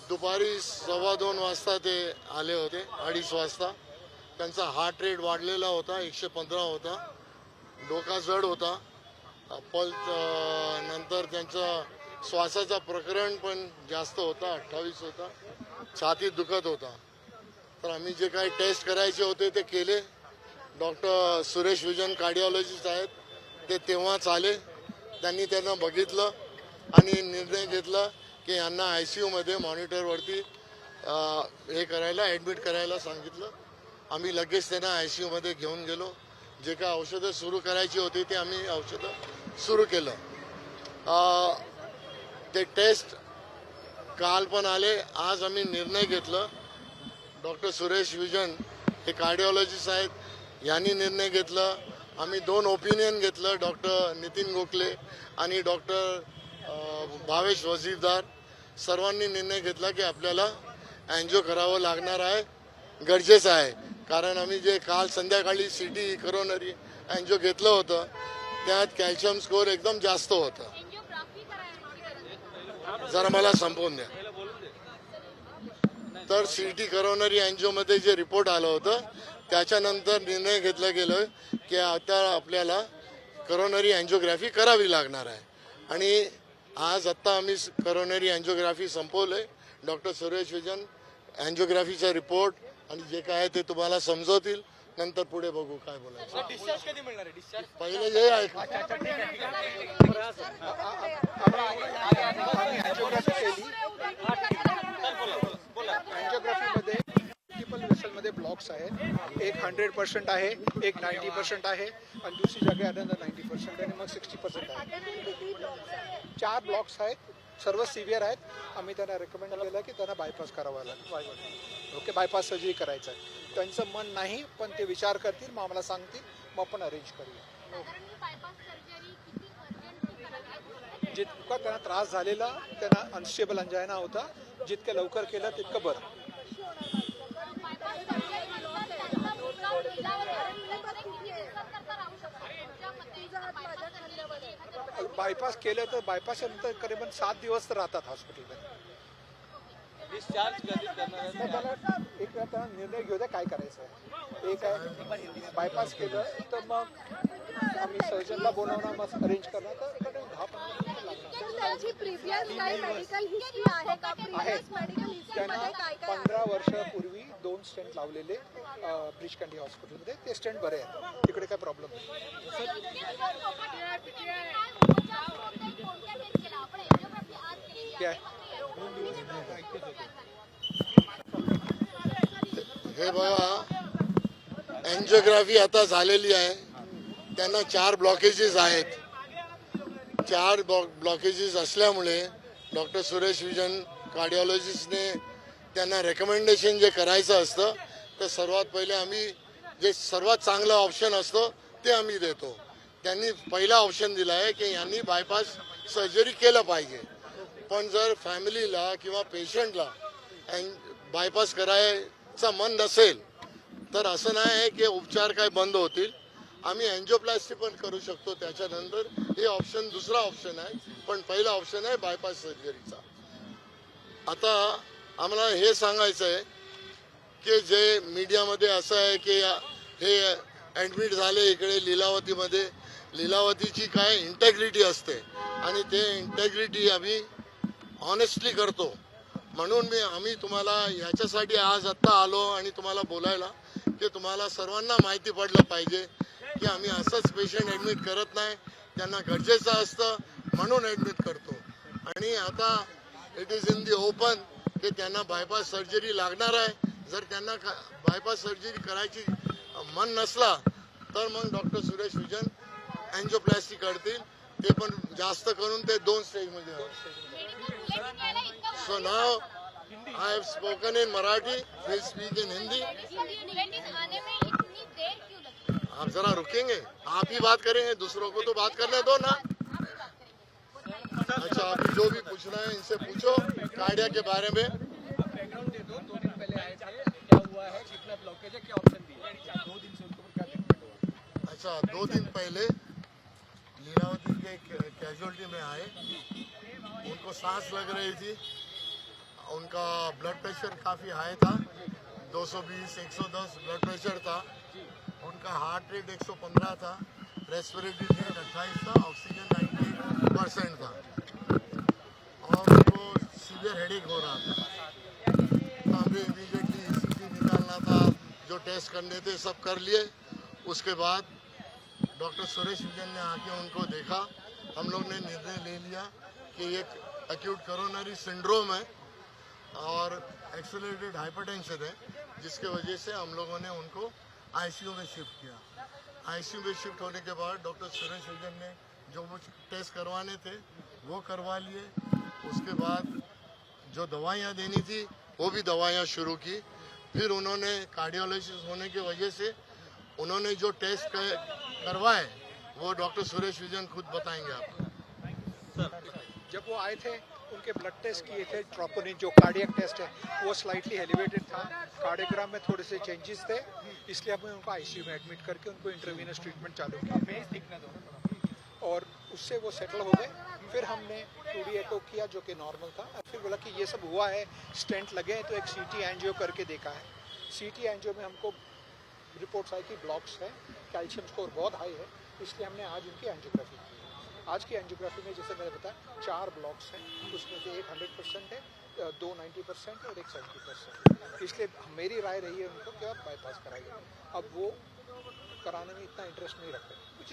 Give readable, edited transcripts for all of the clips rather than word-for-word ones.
दुपारी 1:15 वाजता ते आले होते, 2:30 वाजता. त्यांचा हार्ट रेट वाढलेला होता, 115 होता, डोका जड होता, पल्स नंतर त्यांचा श्वासाचा प्रकरण पण जास्त होता, 28 होता, छातीत दुखत होता. तर आम्ही जे काही टेस्ट करायचे होते ते केले. डॉक्टर सुरेश विजन कार्डिओलॉजिस्ट आहेत, ते तेव्हाच आले. त्यांनी त्यांना बघितलं आणि निर्णय घेतला की यांना ICUमध्ये मॉनिटरवरती हे करायला ॲडमिट करायला सांगितलं. आम्ही लगेच त्यांना ICUमध्ये घेऊन गेलो. जे काय औषधं सुरू करायची होती ते आम्ही औषधं सुरू केलं. ते टेस्ट काल पण आले. आज आम्ही निर्णय घेतलं. डॉक्टर सुरेश विजन हे कार्डिओलॉजिस्ट आहेत, यांनी निर्णय घेतलं. आम्ही 2 ओपिनियन घेतलं, डॉक्टर नितीन गोखले आणि डॉक्टर भावेश वजीरदार. सर्वांनी निर्णय घेतला की आपल्याला अँजिओ करावं लागणार आहे, गरजेचं आहे. कारण आम्ही जे काल संध्याकाळी CT करोनरी अँजिओ घेतलं होतं त्यात कॅल्शियम स्कोअर एकदम जास्त होतं. जरा मला संपवून द्या. तर CT करोनरी अँजिओमध्ये जे रिपोर्ट आलं होतं त्याच्यानंतर निर्णय घेतला गेलं की आता आपल्याला करोनरी अँजिओग्राफी करावी लागणार आहे. आणि आज आत्ता आम्ही करोनरी अँजिओग्राफी संपवलं. डॉक्टर सुरेश विजन अँजिओग्राफीचा रिपोर्ट आणि जे काय आहे ते तुम्हाला समजवतील. नंतर पुढे बघू काय बोलायचं. डिस्चार्ज कधी मिळणार आहे? डिस्चार्ज पहिले जे आहे अँजिओग्राफीमध्ये मल्टिपल वेसलमध्ये ब्लॉक्स आहेत. एक 100% आहे, एक 90% आहे आणि दुसरी जागा अनदर 90% आणि मग 60% आहे. 4 ब्लॉक्स आहेत, सर्व सिव्हिअर आहेत. आम्ही त्यांना रेकमेंड केलं की त्यांना बायपास करावा लागेल. ओके, बायपास सर्जरी करायचं आहे. त्यांचं मन नाही, पण ते विचार करतील, मग आम्हाला सांगतील, मग आपण अरेंज करूया. जितका त्यांना त्रास झालेला, त्यांना अनस्टेबल अंजायना होता, जितकं लवकर केलं तितकं बरं. बायपास केलं तर बायपासच्या नंतर करीबन 7 दिवस तर राहतात हॉस्पिटलमध्ये. डिस्चार्ज कधी करणार? त्याला एक त्यांना निर्णय घेऊ द्या काय करायचं आहे. एक आहे बायपास केलं तर मग आम्ही सर्जनला बोलावणार, मग अरेंज करणार. तर 10-15 मिनिटं लागणार. त्यांची प्रिव्हियस काही मेडिकल हिस्ट्री आहे का? प्रिव्हियस मेडिकल हिस्ट्रीमध्ये काय काय 15 वर्षापूर्वी 2 स्टेंट लावलेले ब्रिज कँडी हॉस्पिटलमध्ये. ते स्टेंट बरे आहेत, तिकडे काय प्रॉब्लेम नाही. हे बघा, अँजिओग्राफी आता झालेली आहे. त्यांना 4 ब्लॉकेजेस आहेत. 4 ब्लॉकेजेस असल्यामुळे डॉक्टर सुरेश विजन कार्डिओलॉजिस्टने त्यांना रेकमेंडेशन जे करायचं असतं तर सर्वात पहिले आम्ही जे सर्वात चांगलं ऑप्शन असतो ते आम्ही देतो. त्यांनी पहिला ऑप्शन दिला आहे की यांनी बायपास सर्जरी केलं पाहिजे. पण जर फॅमिलीला किंवा पेशंटला बायपास करायचं मन नसेल तर असं नाही आहे की उपचार काय बंद होतील. आम्ही अँजिओप्लास्टी पण करू शकतो त्याच्यानंतर. हे ऑप्शन दुसरा ऑप्शन आहे, पण पहिला ऑप्शन आहे बायपास सर्जरीचा. आता आम्हाला हे सांगायचं आहे की जे मीडियामध्ये असं आहे की हे ॲडमिट झाले इकडे लीलावतीमध्ये. लीलावतीची काय इंटेग्रिटी असते आणि ते इंटेग्रिटी आम्ही ऑनेस्टली करतो. म्हणून आम्ही तुम्हाला याच्यासाठी आज आत्ता आलो आणि तुम्हाला बोलायला की तुम्हाला सर्वांना माहिती पडलं पाहिजे की आम्ही असंच पेशंट ॲडमिट करत नाही. त्यांना गरजेचं असतं म्हणून ॲडमिट करतो. आणि आता it is in the open की त्यांना बायपास सर्जरी लागणार आहे. जर त्यांना बायपास सर्जरी करायची मन नसला तर मग डॉक्टर सुरेश विजन अँजिओप्लास्टी करतील. ते पण जास्त करून ते 2 स्टेजमध्ये. So now I have spoken in Marathi. We'll speak in Hindi. आप जरा रुकेंगे? आप ही बात करेंगे, दूसरों को तो बात करने दो ना. अच्छा, अभी जो भी पूछना है इनसे पूछो कार्डिया के बारे में. बैकग्राउंड दे दो. 2 दिन पहले आए थे, क्या हुआ है, कितना ब्लॉकेज है, क्या ऑप्शन दिए. 2 दिन से उनके ऊपर क्या ट्रीटमेंट हुआ. अच्छा, 2 दिन पहले लीलावती के कैजुअलिटी में आए. उनको सांस लग रही थी उनका ब्लड प्रेशर काफ़ी हाई था, 220 110 ब्लड प्रेशर था। उनका हार्ट रेट 115 था, रेस्पिरेटरी रेट 28 था, ऑक्सीजन 98% था और उनको सीवियर हेडेक हो रहा था। तो हमें इमीडिएटली ईसीजी निकालना था, जो टेस्ट करने थे सब कर लिए। उसके बाद डॉक्टर सुरेश विजन ने आके उनको देखा। हम लोग ने निर्णय ले लिया कि ये एक्यूट कोरोनरी सिंड्रोम है और एक्सेलरेटेड हाइपरटेंशन है, जिसके वजह से हम लोगों ने उनको आईसीयू में शिफ्ट किया। आईसीयू में शिफ्ट होने के बाद डॉक्टर सुरेश विजन ने जो वो टेस्ट करवाने थे वो करवा लिए। उसके बाद जो दवाइयाँ देनी थी वो भी दवाइयाँ शुरू की। फिर उन्होंने कार्डियोलाइसिस होने की वजह से उन्होंने जो टेस्ट करवाए वो डॉक्टर सुरेश विजन खुद बताएंगे आपको। जब वो आए थे उनके ब्लड टेस्ट किए थे, ट्रोपोनिन जो कार्डियक टेस्ट है वो स्लाइटली एलिवेटेड था, कार्डियोग्राम में थोड़े से चेंजेस थे, इसलिए हमने उनको आईसीयू में एडमिट करके उनको इंट्रावेनस ट्रीटमेंट चालू किया और उससे वो सेटल हो गए। फिर हमने 2D एको किया जो कि नॉर्मल था। फिर बोला कि ये सब हुआ है, स्टेंट लगे हैं, तो एक सीटी एंजियो करके देखा है। सीटी एंजियो में हमको रिपोर्ट्स आई कि ब्लॉक्स है, कैल्शियम स्कोर बहुत हाई है, इसलिए हमने आज उनकी एंजियोग्राफी की। आज की एंजियोग्राफी में जैसे मैंने बताया 4 ब्लॉक्स हैं, उसमें से एक 100% है, 2 90% और एक 70%। इसलिए मेरी राय रही है उनको कि आप बाईपास कराइए। अब वो कराने में इतना इंटरेस्ट नहीं रखते, विच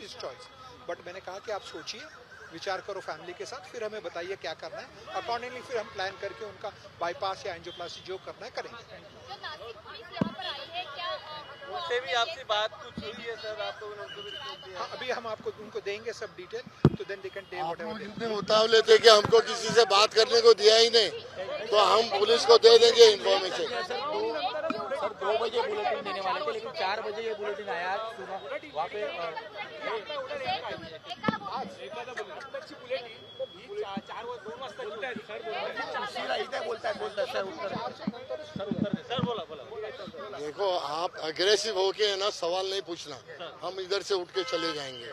इज चॉइस। बट मैंने कहा कि आप सोचिए, विचार करो फैमिली के साथ, फिर हमें बताइए क्या करना है। अकॉर्डिंगली फिर हम प्लान करके उनका बाईपास या एंजियोप्लास्टी जो करना है करेंगे। जो नासिक पुलिस यहाँ पर आई है, क्या उनसे भी आपसे बात कुछ हुई है सर? आप लोगों ने उनको भी रिपोर्ट दिया? हाँ, अभी हम आपको उनको देंगे सब डिटेल, तो देन दे कैन टेक आप व्हाटएवर लोग दे। इतने उतावले थे कि हमको किसी से बात करने को दिया ही नहीं, तो हम पुलिस को दे देंगे इन्फॉर्मेशन। सर 2 बजे बुलेटिन देने वाले थे, लेकिन 4 बजे ये बुलेटिन आया। आज सुना वहाँ पे सर बोला देखो, आप अग्रेसिव होके है ना, सवाल नहीं पूछना, हम इधर से उठ के चले जाएंगे।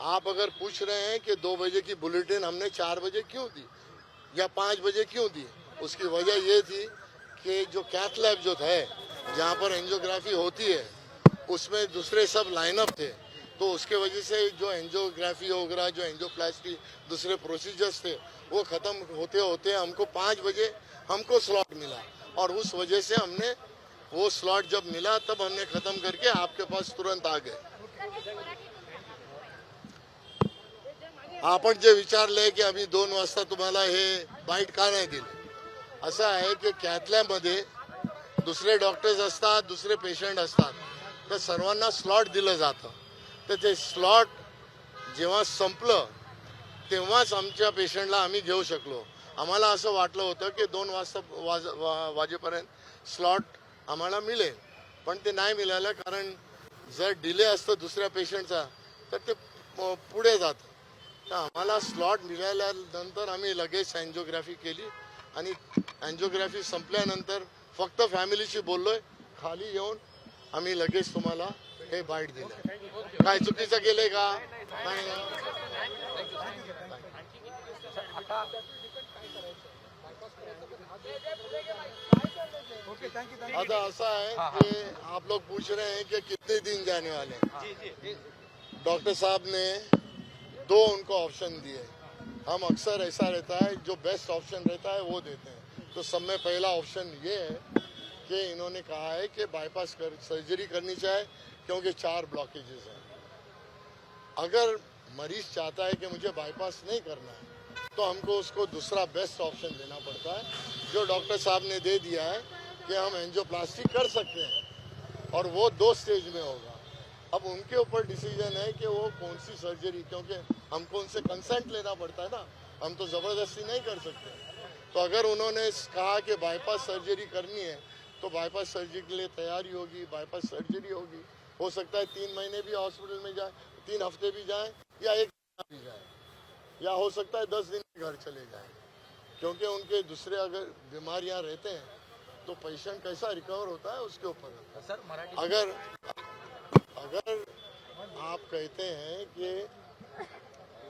आप अगर पूछ रहे हैं कि 2 बजे की बुलेटिन हमने 4 बजे क्यों दी या 5 बजे क्यों दी, उसकी वजह ये थी कि जो कैथ लैब जो है जहाँ पर एंजियोग्राफी होती है उसमें दूसरे सब लाइनअप थे, तो उसके वजह से जो एंजियोग्राफी वगैरह, जो एंजियोप्लास्टी, दूसरे प्रोसीजर्स थे वो ख़त्म होते होते हमको 5 बजे हमको स्लॉट मिला और उस वजह से हमने वो स्लॉट जब मिला तब हमने ख़त्म करके आपके पास तुरंत आ गए। आपण जे विचारले की आम्ही 2 वाजता तुम्हाला हे बाईट का नाही दिली, असं आहे की कॅथलॅबमध्ये दुसरे डॉक्टर्स असतात, दुसरे पेशंट असतात, तर सर्वांना स्लॉट दिलं जातं, तर ते स्लॉट जेव्हा संपलं तेव्हाच आमच्या पेशंटला आम्ही घेऊ शकलो। आम्हाला असं वाटलं होतं की 2 वाजेपर्यंत स्लॉट आम्हाला मिळेल, पण ते नाही मिळालं, कारण जर डिले असतो दुसऱ्या पेशंटचा तर ते पुढे जातं। तर आम्हाला स्लॉट मिळाल्यानंतर आम्ही लगेच एंजियोग्राफी केली आणि एंजियोग्राफी संपल्यानंतर फक्त फॅमिलीशी बोललोय, खाली येऊन आम्ही लगेच तुम्हाला हे बाईट दिलं। काय चुकीचं केलंय का? नाही ना? आता ऐसा है कि आप लोग पूछ रहे हैं कि कितने दिन जाने वाले हैं। डॉक्टर साहब ने 2 उनको ऑप्शन दिए। हम अक्सर ऐसा रहता है जो बेस्ट ऑप्शन रहता है वो देते हैं। तो सब में पहला ऑप्शन ये है कि इन्होंने कहा है कि बाईपास सर्जरी करनी चाहिए क्योंकि 4 ब्लॉकेजेस हैं। अगर मरीज चाहता है कि मुझे बाईपास नहीं करना है तो हमको उसको दूसरा बेस्ट ऑप्शन देना पड़ता है, जो डॉक्टर साहब ने दे दिया है कि हम एंजियोप्लास्टी कर सकते हैं और वो 2 स्टेज में होगा। अब उनके ऊपर डिसीजन है कि वो कौन सी सर्जरी, क्योंकि हमको उनसे कंसेंट लेना पड़ता है ना, हम तो ज़बरदस्ती नहीं कर सकते। तो अगर उन्होंने कहा कि बाईपास सर्जरी करनी है तो बाईपास सर्जरी के लिए तैयारी होगी, बाईपास सर्जरी होगी। हो सकता है 3 महीने भी हॉस्पिटल में जाए, 3 हफ्ते भी जाए या 1 महीना भी जाए, या हो सकता है 10 दिन घर चले जाए, क्योंकि उनके दूसरे अगर बीमारियां रहते हैं तो पेशेंट कैसा रिकवर होता है उसके ऊपर। सर मराठी अगर आप कहते हैं कि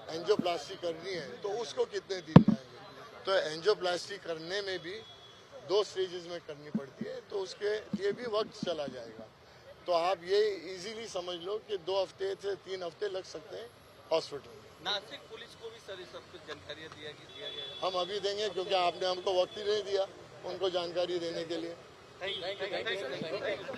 एंजियोप्लास्टी करनी है तो उसको कितने दिन जाएंगे, तो एंजियोप्लास्टी करने में भी 2 स्टेजेस में करनी पड़ती है, तो उसके लिए भी वक्त चला जाएगा। तो आप ये इजीली समझ लो कि 2 हफ्ते से 3 हफ्ते लग सकते हैं हॉस्पिटल में। नासिक पुलिस को भी सर सब कुछ जानकारियाँ दिया गया। हम अभी देंगे, क्योंकि आपने हमको वक्त ही नहीं दिया उनको जानकारी देने के लिए। Thank you.